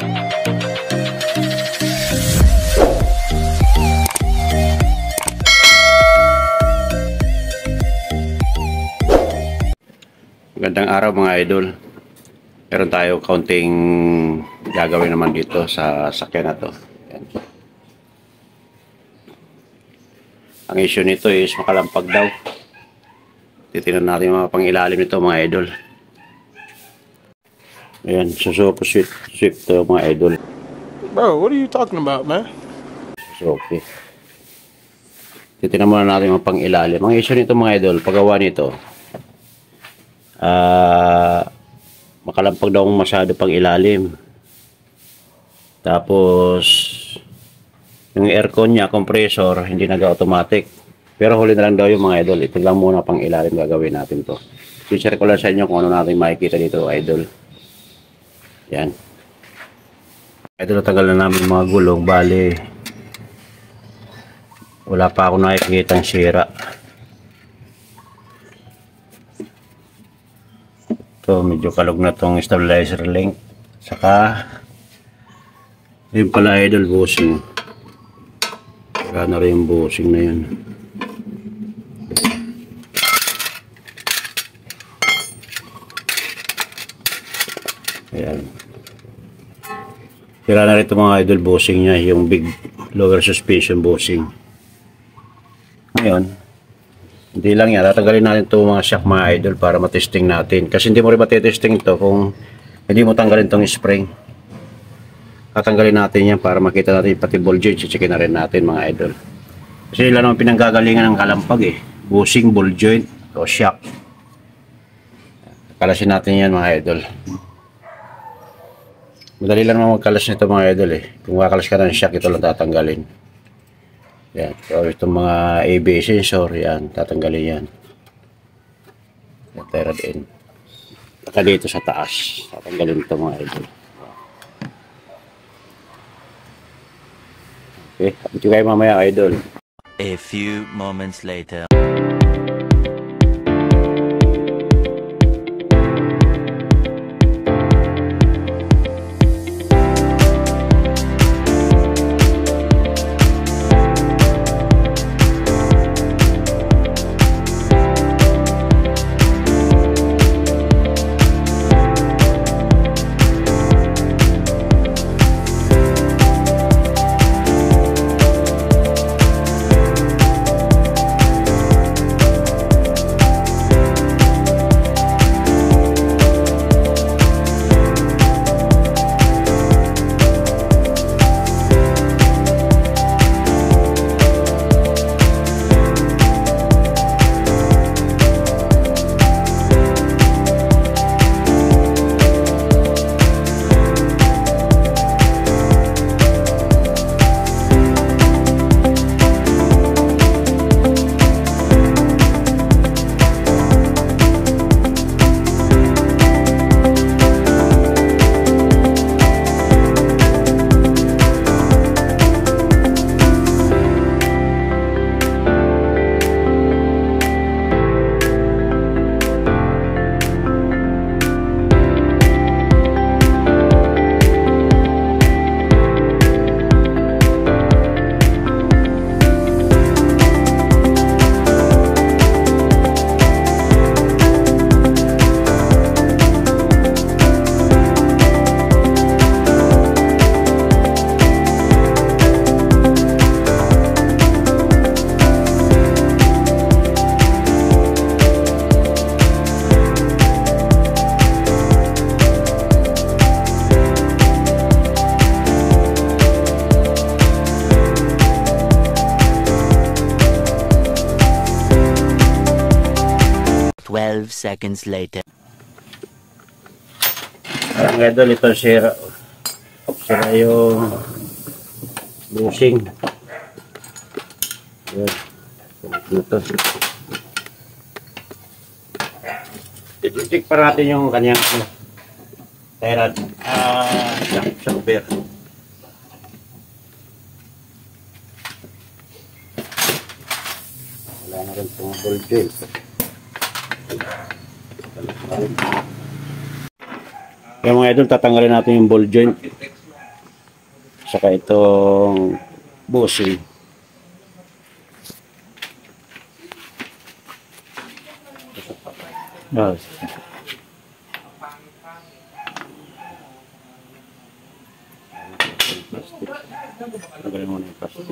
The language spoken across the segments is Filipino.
Magandang araw mga idol. Meron tayo kaunting gagawin naman dito sa sakyan na to. Yan. Ang issue nito is makalampag daw. Titignan natin mga pangilalim nito mga idol. Ayan, Suzuki Swift to mga idol. Bro, what are you talking about, man? Suzuki. Titignan muna natin mga pangilalim. Ang issue nito mga idol, paggawa nito, makalampag daw masyado pang ilalim. Tapos yung aircon niya, compressor, hindi nag-automatic. Pero huli na lang daw yung mga idol. Ito lang muna pang ilalim gagawin natin to. I-share ko lang sa inyo kung ano natin makikita dito idol. Yan idol, tagal na namin mga gulong. Bali wala pa ako nakikita ang sira. So, medyo kalog na tong stabilizer link. Saka yun pala idol, bushing. Saka na rin yung bushing na yun. Ayan. Sira na rin itong mga idol bushing niya. Yung big lower suspension bushing. Ngayon hindi lang yan, tatanggalin natin ito mga shock mga idol para matesting natin. Kasi hindi mo rin matitesting ito kung hindi mo tanggalin itong spring. Tatanggalin natin yan para makita natin pati ball joint. Checkin na rin natin mga idol. Kasi ilan naman pinanggagalingan ng kalampag eh. Bushing, ball joint o shock. Kalasin natin yan mga idol. Madali lang naman magkalas nito mga idol eh. Kung makalas ka ng shock, ito lang tatanggalin. Yan, so itong mga ABS sensor, yan, tatanggalin yan. Tera din. Saka dito sa taas, tatanggalin ito mga idol. Okay, kapit kayo mamaya idol. A few moments later. Seconds later. Ang idol, ito sira yung bushing. Yan. Ito. I-check pa natin yung kanyang tera shock bear. Wala na rin itong ball joint. Kaya mga idol, tatanggalin natin yung ball joint. Saka itong bushing. Oh. Tanggalin mo na yung plastic.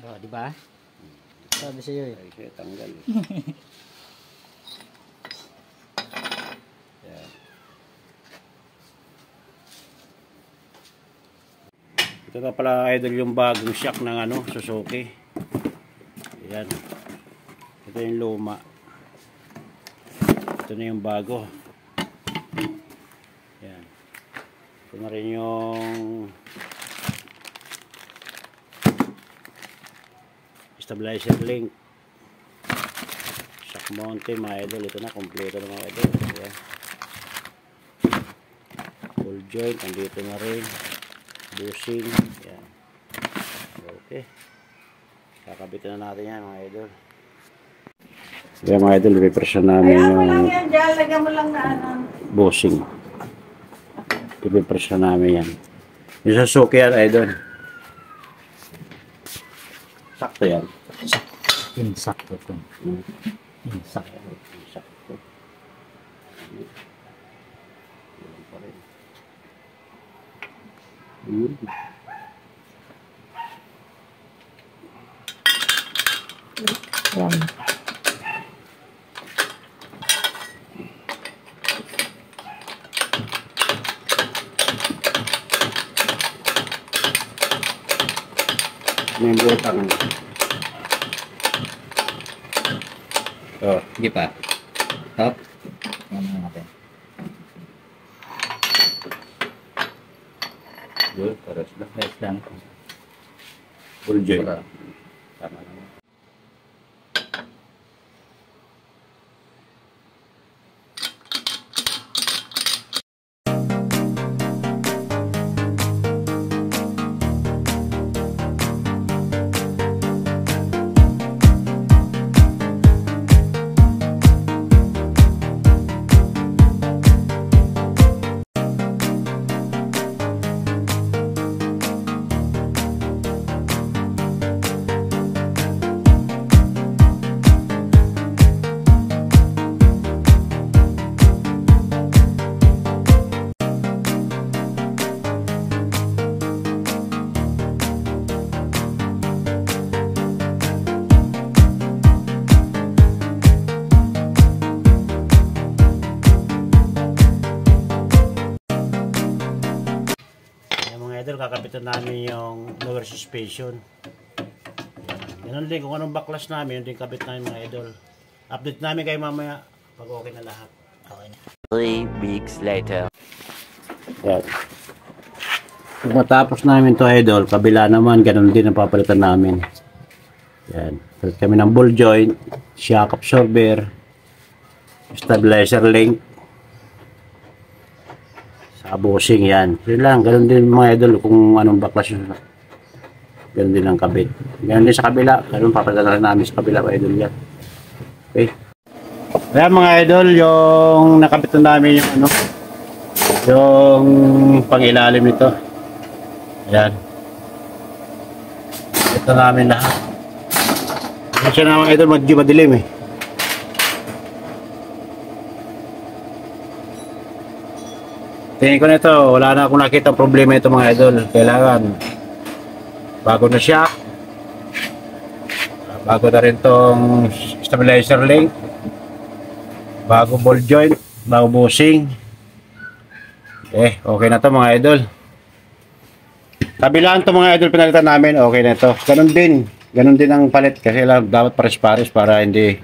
Oh, di ba? Sabi sa'yo eh. Ay, kaya tanggal eh. Yan. Ito na pala idol yung bagong shock ng Suzuki. Ayan. Ito yung luma. Ito na yung bago. Ayan. Ito na rin yung stabilizer link, shock mountain mga idol. Ito na, kompleto na mga idol. Ayan. Full joint, andito na rin bushing. Ayan. Okay, kakabitin na natin yan mga idol. Ayan mga idol, ipipresyon namin yung bushing. Ipipresyon namin yan. Yung Suzuki yan idol, sakto yan. Insakto to. Insakto. Sakto. Yan. May butang. Oh, Hindi pa. Top. Ano natin? good, pares na. Rest lang. Full joint. Wala. Tama naman. Idol, kakapitan namin yung lower suspension. Ganun din, kung anong backlash namin, yun din kapit namin mga idol. Update namin kayo mamaya pag okay na lahat. Okay na. 3 weeks later. Yan. Kung matapos namin to idol, kabila naman, ganun din ang papalitan namin. Yan. Palit kami ng ball joint, shock absorber, stabilizer link, sa bushing yan. Yun lang, ganun din mga idol kung anong backlash yun. Ganun din ang kabit. Ganun din sa kabila, ganun papalitan namin sa kabila mga idol yan. Okay. Kaya mga idol, yung nakapitan namin yung yung pangilalim nito. Ayan. Ito namin lahat. Kasi na mga idol, madilim eh. tingin ko nito, wala na akong nakita problema ito mga idol. Kailangan bago na siya. Bago na rin tong stabilizer link. Bago ball joint, bago bushing. Okay na to mga idol. Kabilaan to mga idol pinalitan namin, okay na to. Ganun din ang palit kasi dapat pares-pares para hindi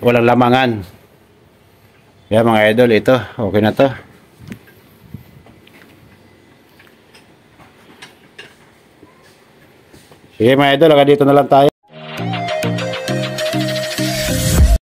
walang lamangan. Kaya mga idol, ito, okay na to. Sige mga idol, hanggang dito na lang tayo.